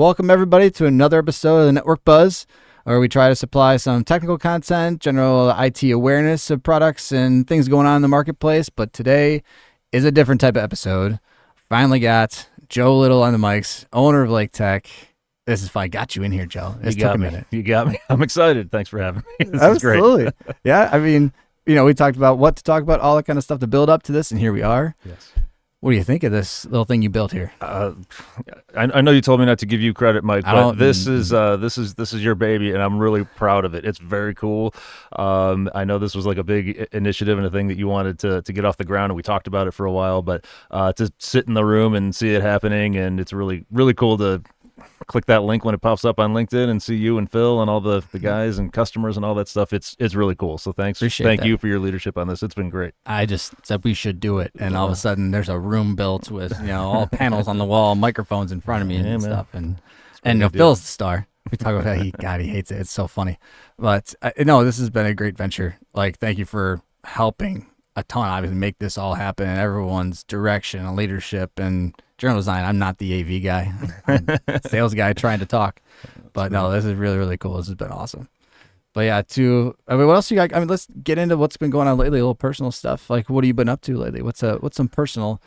Welcome everybody to another episode of the Network Buzz, where we try to supply some technical content, general IT awareness of products and things going on in the marketplace. But today is a different type of episode. Finally got Joe Little on the mics, owner of Laketec. This is fun. I got you in here, Joe. This took a minute. You got me. I'm excited. Thanks for having me. This Absolutely. is great. Yeah, I mean, we talked about what to talk about, all that kind of stuff to build up to this, and here we are. Yes. What do you think of this little thing you built here? I know you told me not to give you credit, Mike, but this is your baby, and I'm really proud of it. It's very cool. I know this was like a big initiative and a thing that you wanted to get off the ground, and we talked about it for a while. But to sit in the room and see it happening, and it's really really cool to click that link when it pops up on LinkedIn and see you and Phil and all the guys and customers and all that stuff. It's really cool. So thank you for your leadership on this. It's been great. I just said we should do it, and all of a sudden there's a room built with all panels on the wall, microphones in front of me and stuff, and Phil's the star. We talk about how he hates it. It's so funny, but no, this has been a great venture. Like, thank you for helping a ton, obviously, make this all happen, and everyone's direction and leadership and general design. I'm not the AV guy. I'm a sales guy trying to talk. But no, this is really, really cool. This has been awesome. But yeah, what else you got? I mean, let's get into what's been going on lately, a little personal stuff. Like, what have you been up to lately? What's some personal,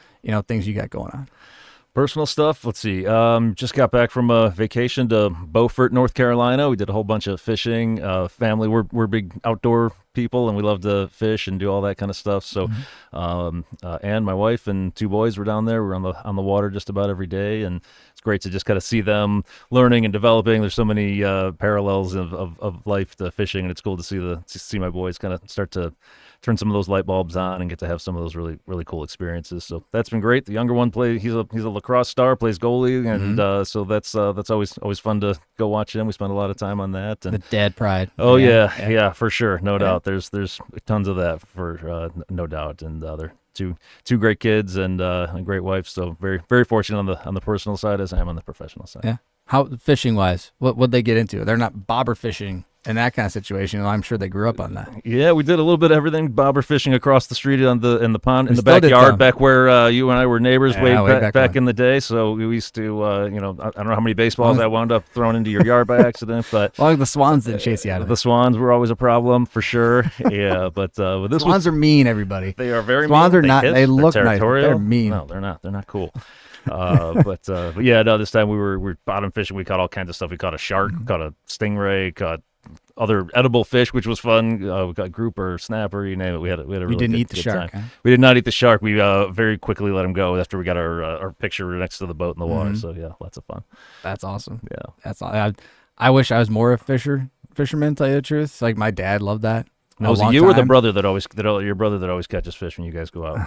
things you got going on? Personal stuff. Let's see. Just got back from a vacation to Beaufort, North Carolina. We did a whole bunch of fishing. Family, we're big outdoor people, and we love to fish and do all that kind of stuff. So, and my wife and two boys were down there. We're on the water just about every day, and it's great to just kind of see them learning and developing. There's so many parallels of life to fishing, and it's cool to see my boys kind of start to turn some of those light bulbs on and get to have some of those really, really cool experiences. So that's been great. The younger one he's a lacrosse star, plays goalie, and so that's always fun to go watch him. We spend a lot of time on that. And the dad pride. Oh yeah, for sure, no doubt. There's tons of that for no doubt, and they're two great kids and a great wife. So very, very fortunate on the personal side as I am on the professional side. Yeah. How fishing wise? What'd they get into? They're not bobber fishing in that kind of situation. I'm sure they grew up on that. Yeah, we did a little bit of everything. Bobber fishing across the street in the pond, in the backyard, back where you and I were neighbors way back in the day. So we used to, I don't know how many baseballs I wound up throwing into your yard by accident, but well, the swans didn't chase you out of it. The swans were always a problem for sure. Yeah, but swans are mean. Everybody, they are very swans mean. Are not. They look nice. They're mean. No, they're not. They're not cool. But yeah, no. This time we were bottom fishing. We caught all kinds of stuff. We caught a shark, caught a stingray, caught other edible fish, which was fun. We got grouper, snapper, you name it. We had a really didn't good, eat the shark. Huh? We did not eat the shark. We very quickly let him go after we got our picture next to the boat in the water. So yeah, lots of fun. That's awesome. Yeah, that's. I wish I was more a fisherman. Tell you the truth, like my dad loved that. Was it you or the brother your brother that always catches fish when you guys go out?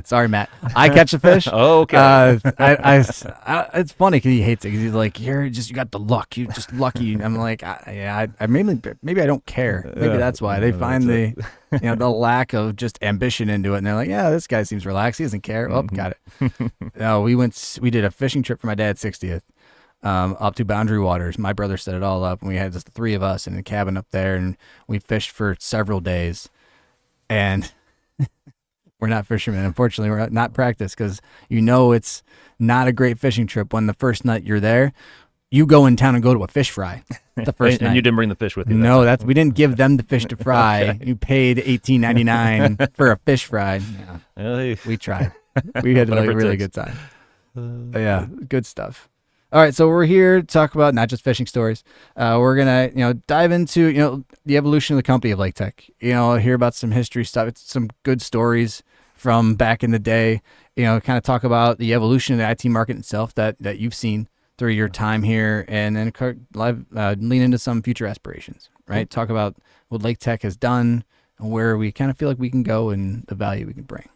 Sorry, Matt. I catch a fish. Oh, okay. It's funny because he hates it. Because he's like, you got the luck. You're just lucky. I'm like, I maybe I don't care. Maybe that's why they find the lack of just ambition into it, and they're like, yeah, this guy seems relaxed. He doesn't care. Oh, got it. No, we did a fishing trip for my dad's 60th. Up to Boundary Waters. My brother set it all up, and we had just the three of us in a cabin up there, and we fished for several days. And we're not fishermen. Unfortunately, we're not practiced because it's not a great fishing trip when the first night you're there, you go in town and go to a fish fry the first night. And you didn't bring the fish with you. No, we didn't give them the fish to fry. Okay. You paid $18.99 for a fish fry. Yeah. We tried. We had a really good time. Yeah, good stuff. All right, so we're here to talk about not just fishing stories. We're gonna, dive into, the evolution of the company of Laketec. Hear about some history stuff, some good stories from back in the day. Kind of talk about the evolution of the IT market itself that you've seen through your time here, and then lean into some future aspirations. Right, talk about what Laketec has done and where we kind of feel like we can go and the value we can bring.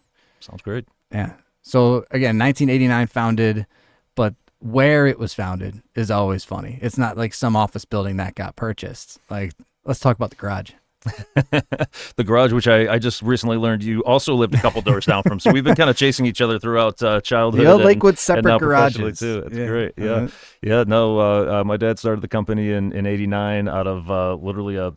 Sounds great. Yeah. So again, 1989 founded, but where it was founded is always funny. It's not like some office building that got purchased. Like, let's talk about the garage. The garage, which I just recently learned you also lived a couple doors down from. So we've been kind of chasing each other throughout childhood. The old Lakewood and separate now professionally garages. too. It's Yeah. great. Yeah. Yeah. No, my dad started the company in '89 out of literally a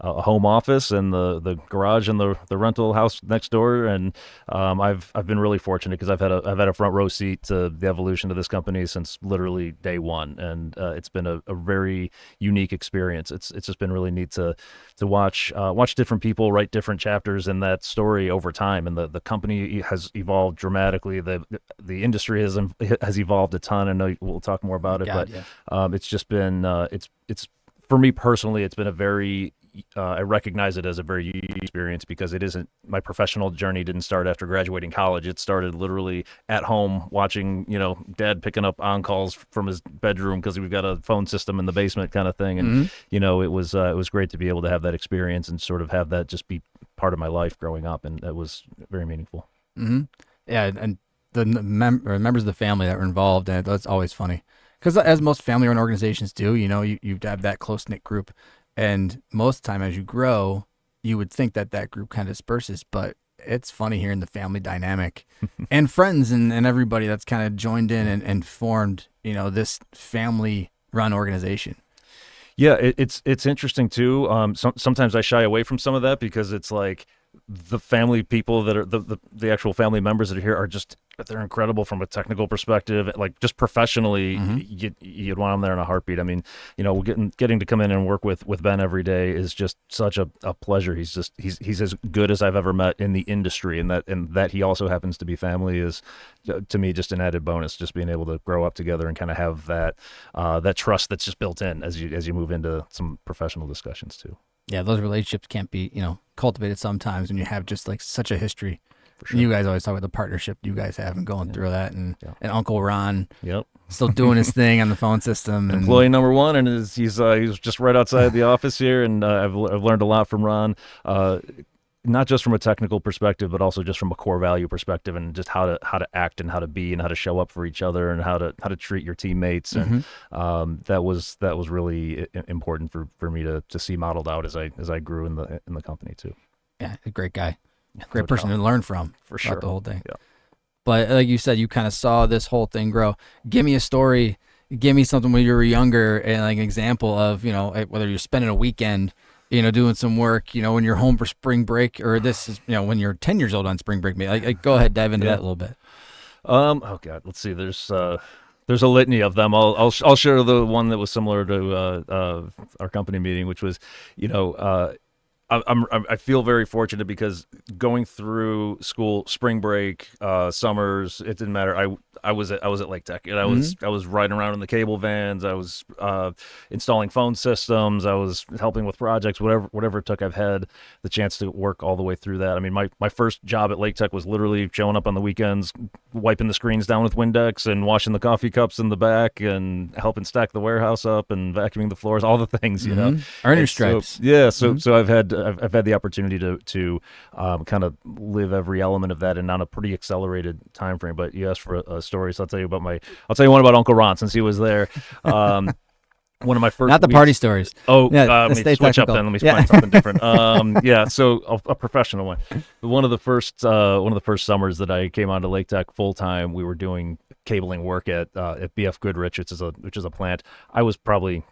home office and the garage and the rental house next door. And I've been really fortunate because I've had a front row seat to the evolution of this company since literally day one. And it's been a very unique experience. It's just been really neat to watch different people write different chapters in that story over time, and the company has evolved dramatically. The industry has evolved a ton. I know we'll talk more about it, it's just been it's for me personally, it's been a very I recognize it as a very unique experience because it isn't my professional journey didn't start after graduating college. It started literally at home watching, dad picking up on calls from his bedroom because we've got a phone system in the basement kind of thing. And, it was great to be able to have that experience and sort of have that just be part of my life growing up. And that was very meaningful. Yeah. And the members of the family that were involved, and that's always funny because as most family-run organizations do, you have that close-knit group. And most of the time as you grow, you would think that group kind of disperses, but it's funny hearing the family dynamic and friends and everybody that's kind of joined in and formed, this family run organization. Yeah, it's interesting too. Sometimes I shy away from some of that because it's like the family people that are the actual family members that are here are just, they're incredible from a technical perspective. Like just professionally, you'd want them there in a heartbeat. I mean, getting to come in and work with Ben every day is just such a pleasure. He's as good as I've ever met in the industry, and that he also happens to be family is to me just an added bonus. Just being able to grow up together and kind of have that trust that's just built in as you move into some professional discussions too. Yeah, those relationships can't be, cultivated sometimes when you have just like such a history. For sure. And you guys always talk about the partnership you guys have and going through that, and Uncle Ron, yep, still doing his thing on the phone system. And employee number one, and he's just right outside the office here, and I've learned a lot from Ron. Not just from a technical perspective, but also just from a core value perspective, and just how to act and how to be and how to show up for each other and how to treat your teammates. And that was really important for me to see modeled out as I grew in the company too. Yeah, a great guy, great person to learn from for sure. The whole thing. Yeah. But like you said, you kind of saw this whole thing grow. Give me a story. Give me something when you were younger, and like an example of whether you're spending a weekend, doing some work, when you're home for spring break, or this is, when you're 10 years old on spring break, maybe. Go ahead, dive into that a little bit. Oh God, let's see. There's a litany of them. I'll share the one that was similar to our company meeting, which was, I feel very fortunate because going through school, spring break, summers, it didn't matter. I was at Laketec, and I was riding around in the cable vans. I was installing phone systems. I was helping with projects, whatever it took. I've had the chance to work all the way through that. I mean, my first job at Laketec was literally showing up on the weekends, wiping the screens down with Windex and washing the coffee cups in the back and helping stack the warehouse up and vacuuming the floors, all the things, Earn your stripes. So I've had the opportunity to kind of live every element of that and on a pretty accelerated time frame. But you asked for a story, so I'll tell you one about Uncle Ron since he was there. One of my first not the party stories. Oh, let me switch technical. Up then. Let me find something different. So a professional one. One of the first summers that I came onto Laketec full time, we were doing cabling work at BF Goodrich, which is a plant. I was probably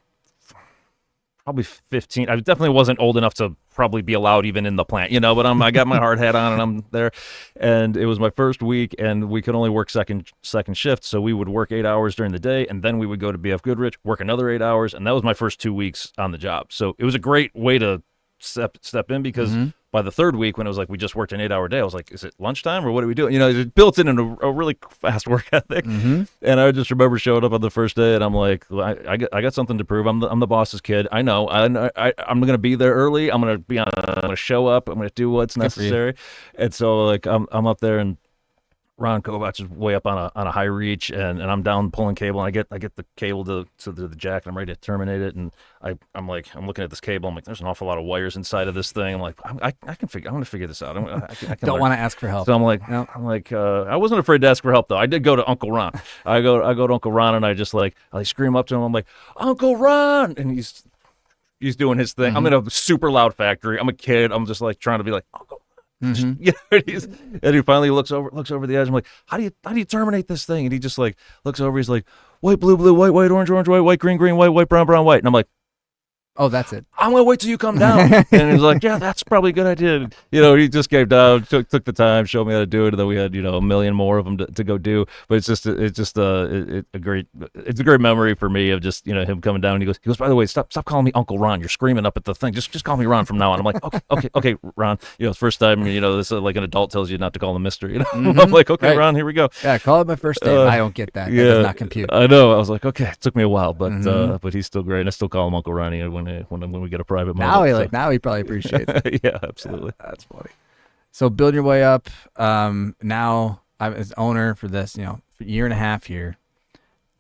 15. I definitely wasn't old enough to probably be allowed even in the plant, but I got my hard hat on and I'm there. And it was my first week and we could only work second shift. So we would work 8 hours during the day and then we would go to BF Goodrich, work another 8 hours. And that was my first 2 weeks on the job. So it was a great way to step in because by the third week when it was like we just worked an 8 hour day, I was like, is it lunchtime or what are we doing? It built in a really fast work ethic. And I just remember showing up on the first day and I'm like, I got something to prove. I'm the boss's kid. I know. I'm going to be there early. I'm going to show up. I'm going to do what's necessary. And so like I'm up there and Ron Kovach is way up on a high reach, and I'm down pulling cable, and I get the cable to the jack, and I'm ready to terminate it, and I'm looking at this cable, I'm like, there's an awful lot of wires inside of this thing. I'm like, I can figure, I'm gonna figure this out. I can Don't want to ask for help. So I'm like, I wasn't afraid to ask for help though. I did go to Uncle Ron. I go to Uncle Ron, and I scream up to him. I'm like, Uncle Ron, and He's doing his thing. I'm in a super loud factory. I'm a kid. I'm just like trying to be like, Uncle. Mm-hmm. You know, and he finally looks over the edge. I'm like, how do you terminate this thing? And he just like looks over. He's like, white, blue, blue, white, white, orange, orange, white, white, green, green, white, white, brown, brown, white. And I'm like, oh, that's it. I'm gonna wait till you come down. And he's like, yeah, that's probably a good idea. You know, he just came down, took the time, showed me how to do it, and then we had, you know, a million more of them to go do. But it's just a great memory for me of just, you know, him coming down. And he goes, by the way, stop calling me Uncle Ron. You're screaming up at the thing. Just call me Ron from now on. I'm like, okay, Ron. You know, it's the first time, you know, this is like an adult tells you not to call him Mister. You know, I'm like, okay, right. Ron, here we go. Yeah, call it my first name. I don't get that. That does not compute. I know. I was like, okay, it took me a while, but he's still great. And I still call him Uncle Ronnie when we get a private moment. Now he probably appreciates it. Yeah, absolutely. Yeah, that's funny. So build your way up. Now I'm as owner for this, you know, for a year and a half here.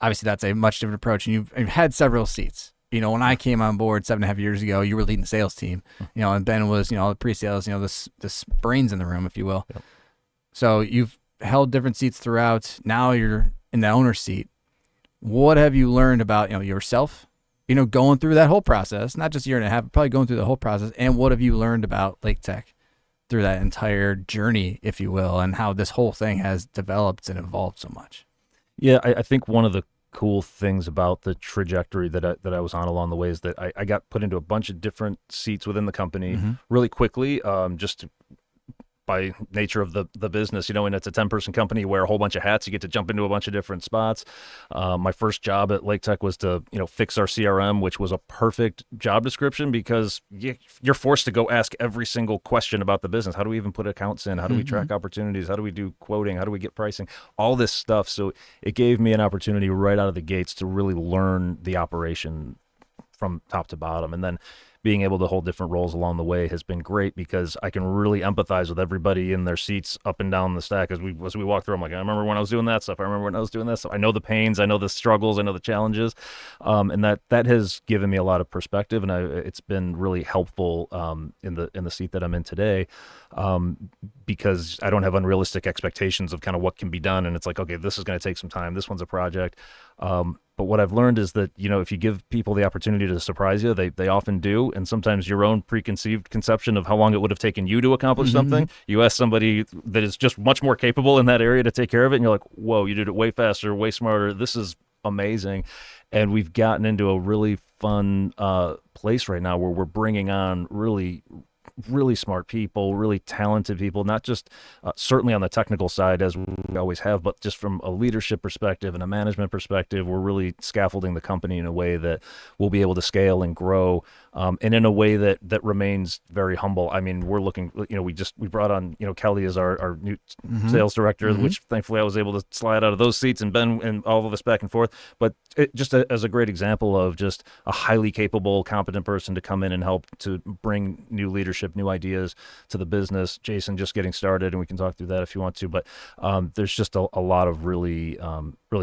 Obviously, that's a much different approach. And you've had several seats. You know, when I came on board 7.5 years ago, you were leading the sales team. You know, and Ben was, you know, the pre-sales. You know, this brains in the room, if you will. Yep. So you've held different seats throughout. Now you're in the owner seat. What have you learned about, you know, yourself? You know, going through that whole process, not just a year and a half, but probably going through the whole process. And what have you learned about Laketec through that entire journey, if you will, and how this whole thing has developed and evolved so much? Yeah, I think one of the cool things about the trajectory that I was on along the way is that I got put into a bunch of different seats within the company really quickly, just by nature of the business, you know, and it's a 10-person company, you wear a whole bunch of hats, you get to jump into a bunch of different spots. My first job at Laketec was to, you know, fix our CRM, which was a perfect job description because you're forced to go ask every single question about the business. How do we even put accounts in? How do we track opportunities? How do we do quoting? How do we get pricing? All this stuff. So it gave me an opportunity right out of the gates to really learn the operation from top to bottom. And then being able to hold different roles along the way has been great because I can really empathize with everybody in their seats up and down the stack as we walk through. I'm like, I remember when I was doing that stuff. I remember when I was doing that stuff. I know the pains, I know the struggles, I know the challenges, and that has given me a lot of perspective, and it's been really helpful in the seat that I'm in today, because I don't have unrealistic expectations of kind of what can be done, and it's like, okay, this is going to take some time. This one's a project. But what I've learned is that, you know, if you give people the opportunity to surprise you, they often do. And sometimes your own preconceived conception of how long it would have taken you to accomplish something, you ask somebody that is just much more capable in that area to take care of it, and you're like, whoa, you did it way faster, way smarter. This is amazing. And we've gotten into a really fun place right now where we're bringing on really smart people, really talented people, not just certainly on the technical side as we always have, but just from a leadership perspective and a management perspective, we're really scaffolding the company in a way that we'll be able to scale and grow, and in a way that remains very humble. I mean, we're looking, you know, we brought on, you know, Kelly as our new sales director, which thankfully I was able to slide out of those seats and Ben and all of us back and forth. But just as a great example of just a highly capable, competent person to come in and help to bring new leadership, new ideas to the business. Jason just getting started, and we can talk through that if you want to, but there's just a lot of really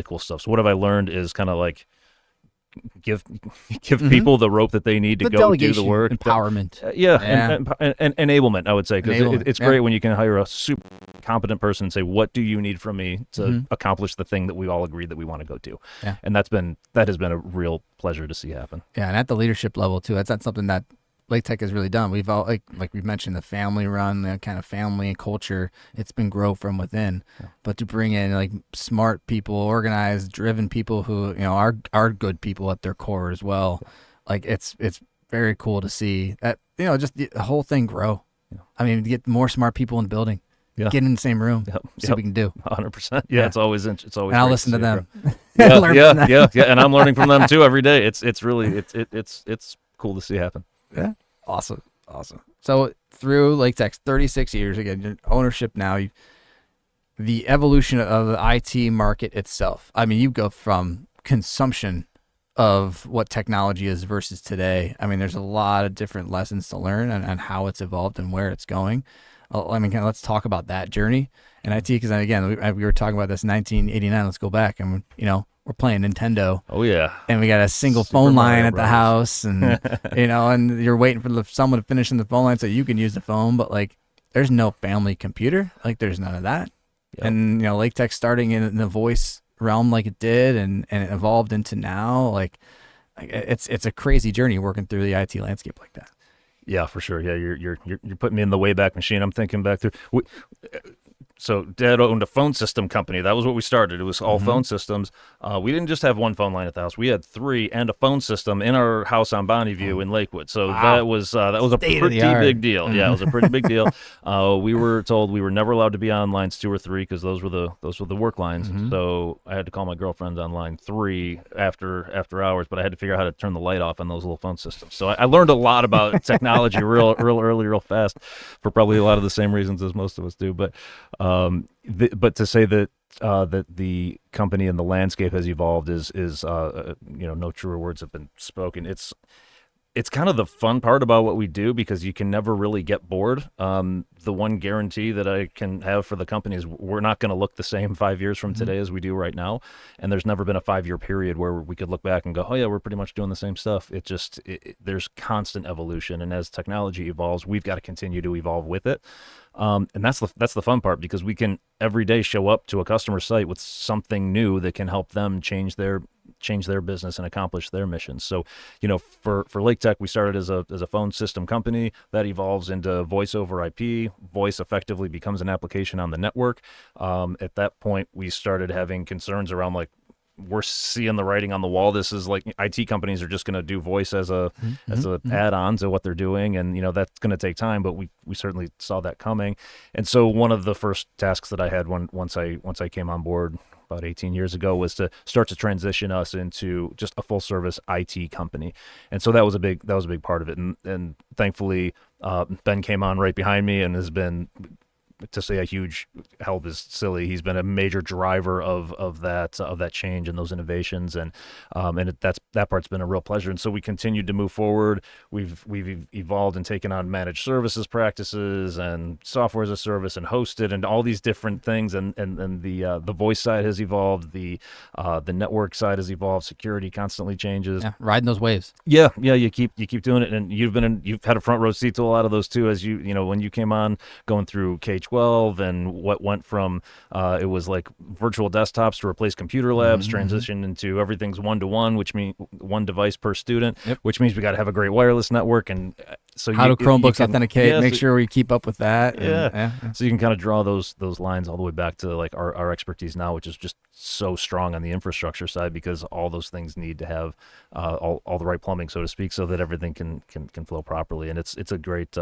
cool stuff. So what have I learned is kind of like give people the rope that they need to go do the work. Empowerment. And enablement, I would say, because it's great when you can hire a super competent person and say, what do you need from me to accomplish the thing that we all agreed that we want to go do? Yeah. And that has been a real pleasure to see happen. Yeah, and at the leadership level too, that's not something that Laketec has really done. We've all, like we've mentioned, the family run, the kind of family and culture, it's been grow from within. Yeah. But to bring in like smart people, organized, driven people who, you know, are good people at their core as well. Yeah. Like it's very cool to see that, you know, just the whole thing grow. Yeah. I mean, get more smart people in the building. Yeah. Get in the same room. See what we can do. 100%. Yeah, it's always. And I'll listen to them. Yeah. And I'm learning from them too every day. It's really it's cool to see happen. Yeah. Awesome. So through Laketec's 36 years, again, your ownership now, the evolution of the IT market itself. I mean, you go from consumption of what technology is versus today. I mean, there's a lot of different lessons to learn on how it's evolved and where it's going. I mean, let's talk about that journey in IT, because again, we were talking about this in 1989. Let's go back, and you know, we're playing Nintendo. Oh yeah. And we got a single phone line at the house, and you know, and you're waiting for someone to finish in the phone line so you can use the phone. But like, there's no family computer. Like, there's none of that. Yep. And you know, Laketec starting in the voice realm like it did, and it evolved into now. Like, Like, it's a crazy journey working through the IT landscape like that. Yeah, for sure. Yeah, you're putting me in the Wayback Machine. I'm thinking back through. So Dad owned a phone system company. That was what we started. It was all phone systems. We didn't just have one phone line at the house. We had three and a phone system in our house on Bonneview in Lakewood. So that was a pretty big deal. Yeah, it was a pretty big deal. We were told we were never allowed to be on lines 2 or 3 because those were the work lines. So I had to call my girlfriend on line 3 after hours, but I had to figure out how to turn the light off on those little phone systems. So I learned a lot about technology real early, real fast, for probably a lot of the same reasons as most of us do. But to say that that the company and the landscape has evolved is no truer words have been spoken. It's kind of the fun part about what we do because you can never really get bored. The one guarantee that I can have for the company is we're not going to look the same 5 years from today as we do right now. And there's never been a 5-year period where we could look back and go, oh yeah, we're pretty much doing the same stuff. There's constant evolution. And as technology evolves, we've got to continue to evolve with it. And that's the fun part because we can every day show up to a customer site with something new that can help them change their business and accomplish their missions. So, for Laketec, we started as a phone system company that evolves into voice over IP. Voice effectively becomes an application on the network. At that point, we started having concerns around like, we're seeing the writing on the wall. This is like IT companies are just going to do voice as a add-on to what they're doing, and that's going to take time. But we certainly saw that coming, and so one of the first tasks that I had once I came on board about 18 years ago was to start to transition us into just a full service IT company, and so that was a big part of it. And thankfully, Ben came on right behind me and has been, to say a huge help is silly. He's been a major driver of that change and those innovations, and that part's been a real pleasure. And so we continued to move forward. We've evolved and taken on managed services practices and software as a service and hosted and all these different things. And the voice side has evolved. The network side has evolved. Security constantly changes. Yeah, riding those waves. Yeah. You keep doing it, and you've had a front row seat to a lot of those too. As when you came on, going through K-12 and what went from it was like virtual desktops to replace computer labs, transition into everything's one-to-one, which means one device per student, which means we got to have a great wireless network. And so how do Chromebooks authenticate? Make sure we keep up with that. Yeah. So you can kind of draw those lines all the way back to like our expertise now, which is just so strong on the infrastructure side because all those things need to have all the right plumbing, so to speak, so that everything can flow properly. And it's a great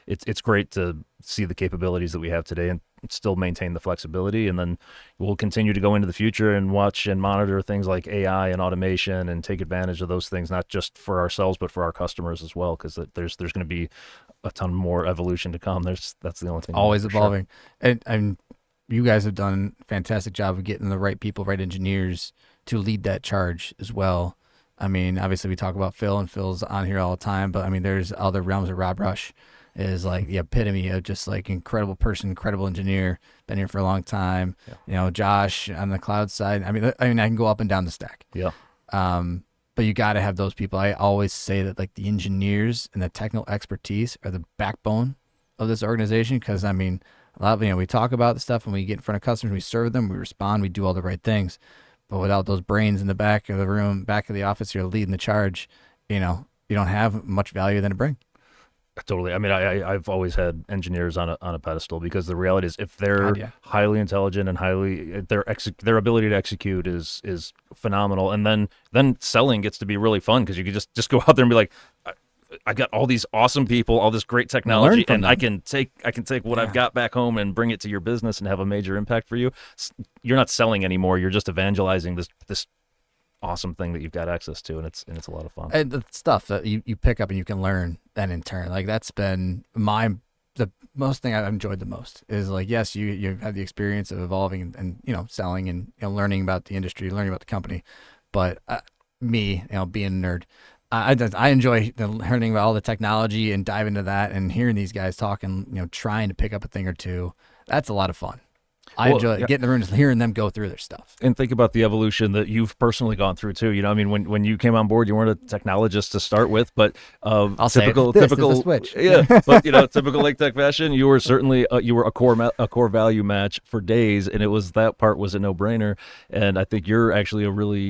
it's great to see the capabilities that we have today and still maintain the flexibility. And then we'll continue to go into the future and watch and monitor things like AI and automation and take advantage of those things, not just for ourselves, but for our customers as well. Cause there's going to be a ton more evolution to come. That's the only thing. Always evolving. Sure. And you guys have done a fantastic job of getting the right people, right engineers to lead that charge as well. I mean, obviously we talk about Phil, and Phil's on here all the time, but I mean, there's other realms of Rob Rush is like the epitome of just like incredible person, incredible engineer, been here for a long time. Yeah. Josh on the cloud side. I mean, I can go up and down the stack. Yeah. But you got to have those people. I always say that like the engineers and the technical expertise are the backbone of this organization. Cause I mean, a lot of, we talk about the stuff and we get in front of customers, we serve them, we respond, we do all the right things. But without those brains in the back of the room, back of the office, you're leading the charge, you don't have much value than to bring. Totally. I mean, I've always had engineers on a pedestal because the reality is if they're highly intelligent and their ability to execute is phenomenal. And then selling gets to be really fun because you can just go out there and be like, I got all these awesome people, all this great technology, and I can take what I've got back home and bring it to your business and have a major impact for you. You're not selling anymore. You're just evangelizing this awesome thing that you've got access to, and it's a lot of fun. And the stuff that you pick up and you can learn then in turn, like that's been the most thing I've enjoyed the most is like, yes, you've had the experience of evolving and selling and learning about the industry, learning about the company, but me, being a nerd, I enjoy learning about all the technology and diving into that and hearing these guys talk and trying to pick up a thing or two. That's a lot of fun. I enjoy getting in the room and hearing them go through their stuff. And think about the evolution that you've personally gone through too. I mean, when you came on board, you weren't a technologist to start with, but I'll typical, say it. This is a switch. yeah. But typical Laketec fashion, you were certainly you were a core value match for days, and that part was a no brainer. And I think you're actually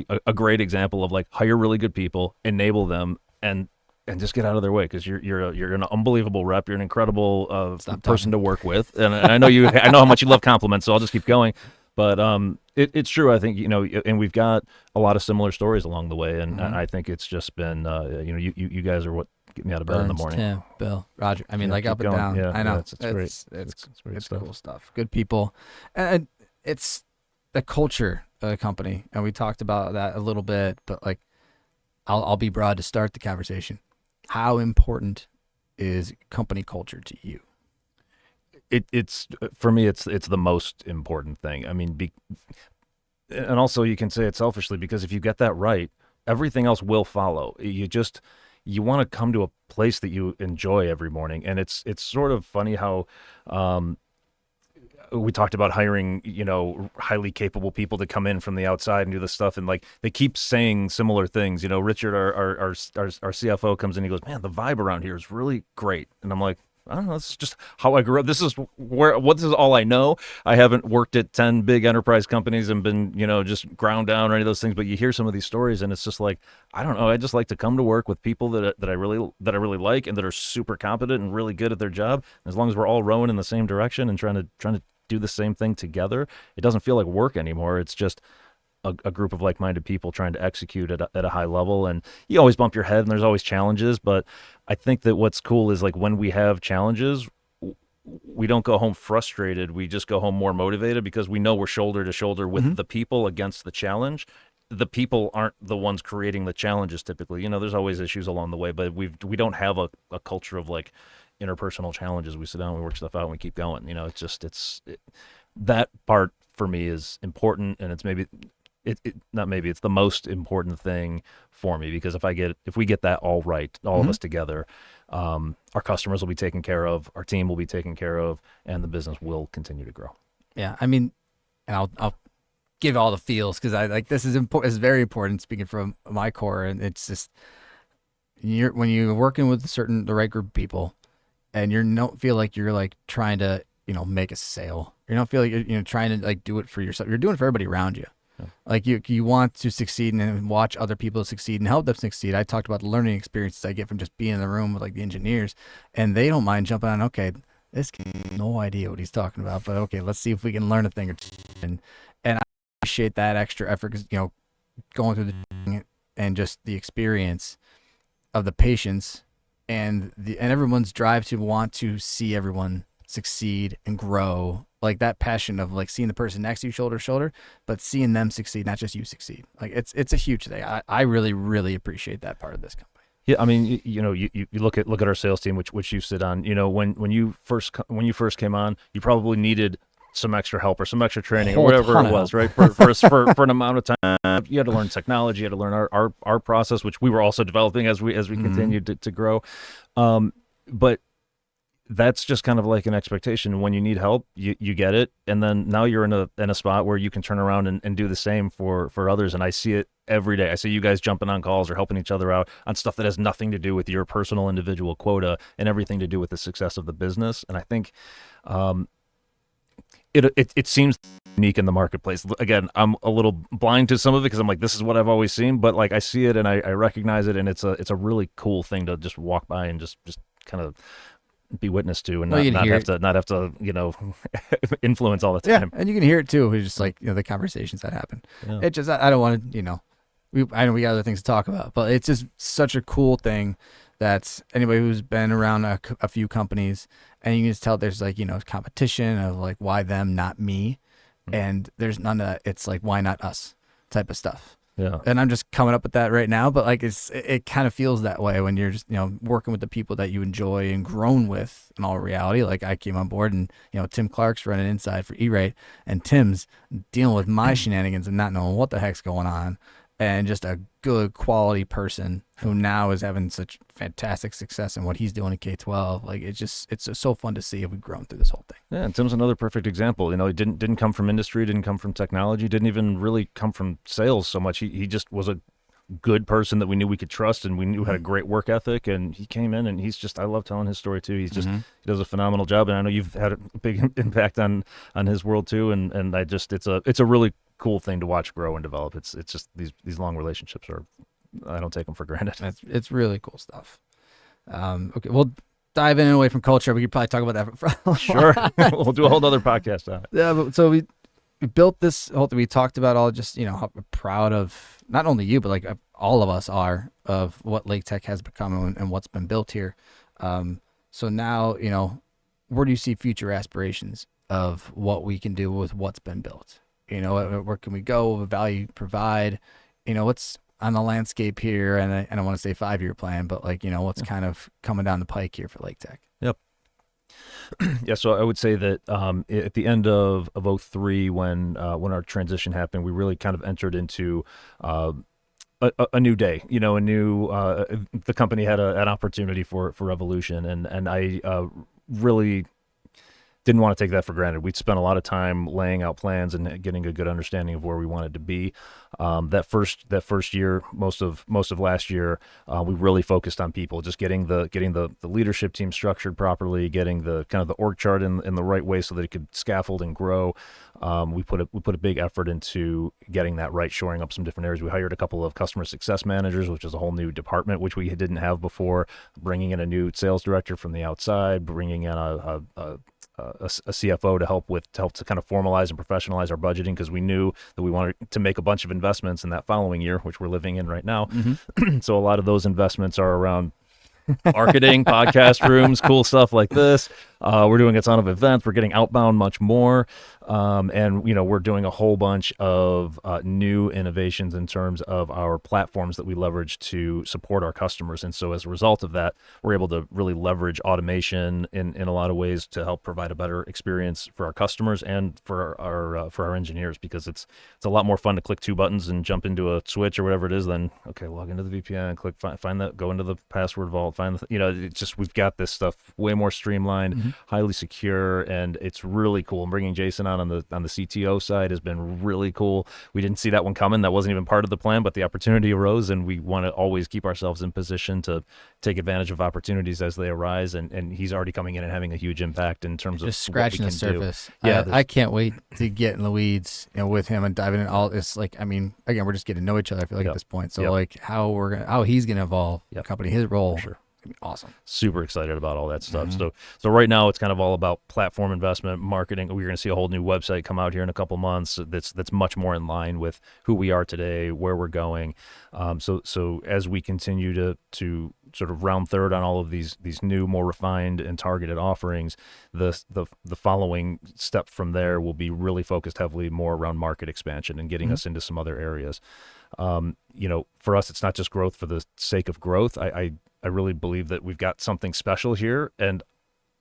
a great example of like hire really good people, enable them, and just get out of their way, because you're an unbelievable rep. You're an incredible person to work with, and I know I know how much you love compliments, so I'll just keep going. But it's true. I think and we've got a lot of similar stories along the way, and I think it's just been you guys are what get me out of bed in the morning. Tim, Bill, Roger. I mean, like up and down. Yeah, I know it's great. It's cool stuff. Good people, and it's the culture of the company, and we talked about that a little bit. But like, I'll be broad to start the conversation. How important is company culture to you? It's for me, it's the most important thing. I mean, and also you can say it selfishly, because if you get that right, everything else will follow. You want to come to a place that you enjoy every morning, and it's sort of funny how we talked about hiring, highly capable people to come in from the outside and do this stuff, and like they keep saying similar things. Richard, our CFO, comes in, he goes, "Man, the vibe around here is really great," and I'm like, I don't know. This is just how I grew up. This is all I know. I haven't worked at 10 big enterprise companies and been, just ground down or any of those things. But you hear some of these stories, and it's just like, I don't know. I just like to come to work with people that I really like, and that are super competent and really good at their job. As long as we're all rowing in the same direction and trying to do the same thing together, it doesn't feel like work anymore. It's just a group of like-minded people trying to execute at a high level. And you always bump your head, and there's always challenges, but I think that what's cool is like when we have challenges, we don't go home frustrated. We just go home more motivated, because we know we're shoulder to shoulder with the people against the challenge. The people aren't the ones creating the challenges typically. There's always issues along the way, but we don't have a culture of like interpersonal challenges. We sit down, we work stuff out, and we keep going. That part for me is important, and it's it's the most important thing for me, because if we get that all right, all of us together, our customers will be taken care of, our team will be taken care of, and the business will continue to grow. Yeah, I mean, and I'll give all the feels, because I like this is important. It's very important, speaking from my core, and it's just when you're working with the right group of people, and you don't feel like you're like trying to make a sale. You don't feel like you're trying to like do it for yourself. You're doing it for everybody around you. Like you want to succeed and watch other people succeed and help them succeed. I talked about the learning experiences I get from just being in the room with like the engineers, and they don't mind jumping on. Okay, this kid has no idea what he's talking about, but okay, let's see if we can learn a thing or two. And I appreciate that extra effort, because going through the and just the experience of the patients and everyone's drive to want to see everyone succeed and grow. Like that passion of like seeing the person next to you shoulder to shoulder, but seeing them succeed, not just you succeed. Like it's a huge thing. I really, really appreciate that part of this company. Yeah, I mean, you look at our sales team, which you sit on. When you first came on, you probably needed some extra help or some extra training or whatever it was, right? For an amount of time, you had to learn technology, you had to learn our process, which we were also developing as we continued to grow. But that's just kind of like an expectation. When you need help, you get it, and then now you're in a spot where you can turn around and do the same for others. And I see it every day. I see you guys jumping on calls or helping each other out on stuff that has nothing to do with your personal individual quota and everything to do with the success of the business. And I think it seems unique in the marketplace. Again, I'm a little blind to some of it, because I'm like, this is what I've always seen, but like I see it and I recognize it, and it's a really cool thing to just walk by and just kind of be witness to, and not have to influence all the time. Yeah, and you can hear it too. It's just like the conversations that happen. Yeah. It just I don't want to I know we got other things to talk about, but it's just such a cool thing that anybody who's been around a few companies, and you can just tell there's like competition of like why them, not me, and there's none of that. It's like why not us type of stuff. Yeah. And I'm just coming up with that right now, but like it kind of feels that way when you're just, working with the people that you enjoy and grown with in all reality. Like I came on board and, Tim Clark's running inside for E-Rate, and Tim's dealing with my shenanigans and not knowing what the heck's going on. and just a good quality person who now is having such fantastic success in what he's doing in K-12. Like it's just so fun to see if we've grown through this whole thing. Yeah, and Tim's another perfect example. He didn't come from industry, didn't come from technology, didn't even really come from sales so much. He just was a good person that we knew we could trust, and we knew had a great work ethic, and he came in, and he's just, I love telling his story too. He's just he does a phenomenal job, and I know you've had a big impact on his world too, and I just it's a really cool thing to watch grow and develop. It's just these long relationships are, I don't take them for granted. It's really cool stuff. Okay, we'll dive in and away from culture. We could probably talk about that for Sure. We'll do a whole other podcast on it. Yeah, but so we built this whole thing. We talked about all just, how proud of not only you, but like all of us are of what Laketec has become and what's been built here. So now, where do you see future aspirations of what we can do with what's been built? Where can we go? What value provide? What's on the landscape here? And I don't want to say 5-year plan, but what's kind of coming down the pike here for Laketec? Yep. Yeah, so I would say that at the end of 2003, when our transition happened, we really kind of entered into a new day. The company had an opportunity for revolution, and I really didn't want to take that for granted. We'd spent a lot of time laying out plans and getting a good understanding of where we wanted to be. That first year, most of last year, we really focused on people, just getting the leadership team structured properly, getting the kind of the org chart in the right way so that it could scaffold and grow. We put a big effort into getting that right, shoring up some different areas. We hired a couple of customer success managers, which is a whole new department, which we didn't have before. Bringing in a new sales director from the outside, bringing in a CFO to kind of formalize and professionalize our budgeting, because we knew that we wanted to make a bunch of investments in that following year, which we're living in right now. So a lot of those investments are around marketing, podcast rooms, cool stuff like this. We're doing a ton of events. We're getting outbound much more. And we're doing a whole bunch of new innovations in terms of our platforms that we leverage to support our customers. And so as a result of that, we're able to really leverage automation in a lot of ways to help provide a better experience for our customers and for our engineers, because it's a lot more fun to click 2 buttons and jump into a switch or whatever it is than, okay, log into the VPN, click find that, go into the password vault, find it's just, we've got this stuff way more streamlined, highly secure, and it's really cool. And bringing Jason on the CTO side has been really cool. We didn't see that one coming. That wasn't even part of the plan, but the opportunity arose, and we want to always keep ourselves in position to take advantage of opportunities as they arise. And he's already coming in and having a huge impact in terms of just scratching the surface. Yeah, I can't wait to get in the weeds, with him and diving in all this. Like, I mean, again, we're just getting to know each other, I feel like, at this point. So like how he's gonna evolve the company, his role. For sure. Awesome. Super excited about all that stuff. So right now it's kind of all about platform investment, marketing. We're going to see a whole new website come out here in a couple months that's much more in line with who we are today, where we're going. So as we continue to sort of round third on all of these new, more refined and targeted offerings, the following step from there will be really focused heavily more around market expansion and getting us into some other areas. For us, it's not just growth for the sake of growth. I really believe that we've got something special here, and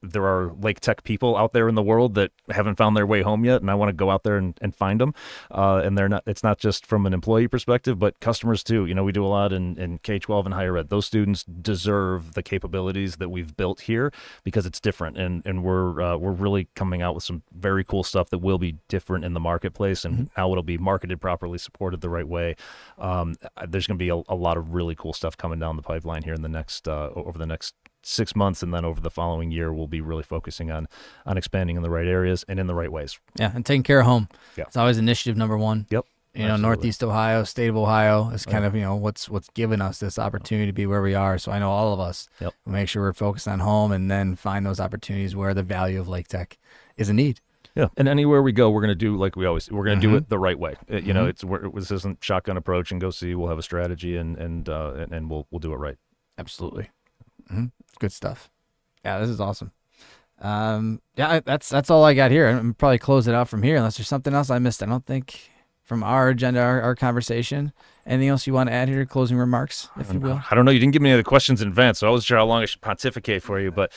there are Laketec people out there in the world that haven't found their way home yet, and I want to go out there and find them. And it's not just from an employee perspective, but customers too. We do a lot in K-12 and higher ed. Those students deserve the capabilities that we've built here because it's different, and we're really coming out with some very cool stuff that will be different in the marketplace, and how it'll be marketed properly, supported the right way. There's going to be a lot of really cool stuff coming down the pipeline here in the next over the next 6 months, and then over the following year, we'll be really focusing on expanding in the right areas and in the right ways. Yeah, and taking care of home. Yeah. It's always initiative number one. Yep. Absolutely. Northeast Ohio, state of Ohio is kind of, what's given us this opportunity to be where we are. So I know all of us will make sure we're focused on home and then find those opportunities where the value of Laketec is a need. Yeah, and anywhere we go, we're going to do like we're going to do it the right way. This isn't shotgun approach and go see. We'll have a strategy and we'll do it right. Absolutely. Good stuff. Yeah, this is awesome. That's all I got here. I'm probably close it out from here unless there's something else I missed. I don't think from our agenda, our conversation. Anything else you want to add here? Closing remarks, if you will. I don't know. You didn't give me any of the questions in advance, so I wasn't sure how long I should pontificate for you. But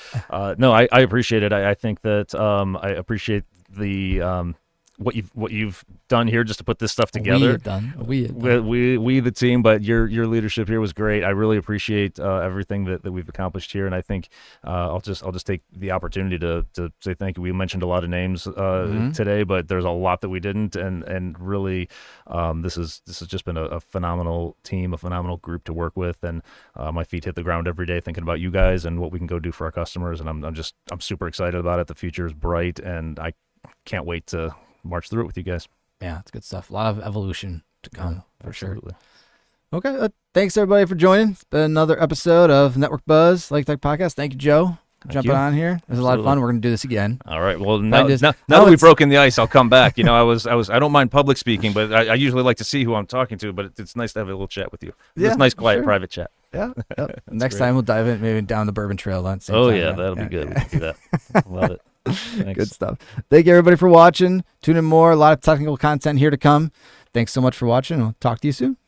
no, I appreciate it. I think that I appreciate the what you've done here just to put this stuff together. We have done. We the team, but your leadership here was great. I really appreciate everything that we've accomplished here, and I think I'll just take the opportunity to say thank you. We mentioned a lot of names today, but there's a lot that we didn't, and really this has just been a phenomenal team, a phenomenal group to work with, and my feet hit the ground every day thinking about you guys and what we can go do for our customers, and I'm super excited about it. The future is bright, and I can't wait to march through it with you guys. Yeah, it's good stuff. A lot of evolution to come, for absolutely. Sure. Okay, thanks everybody for joining. It's been another episode of Network Buzz Laketec Podcast. Thank you, Joe, for jumping on here. It was a lot of fun. We're gonna do this again. All right. Well, now that we've broken the ice, I'll come back. You know, I don't mind public speaking, but I usually like to see who I'm talking to. But it's nice to have a little chat with you. It's nice, quiet, private chat. Yeah. Yep. Next time we'll dive in maybe down the Bourbon Trail. That'll be good. We'll do that. Love it. Thanks. Good stuff. Thank you everybody for watching. Tune in more. A lot of technical content here to come. Thanks so much for watching. We'll talk to you soon.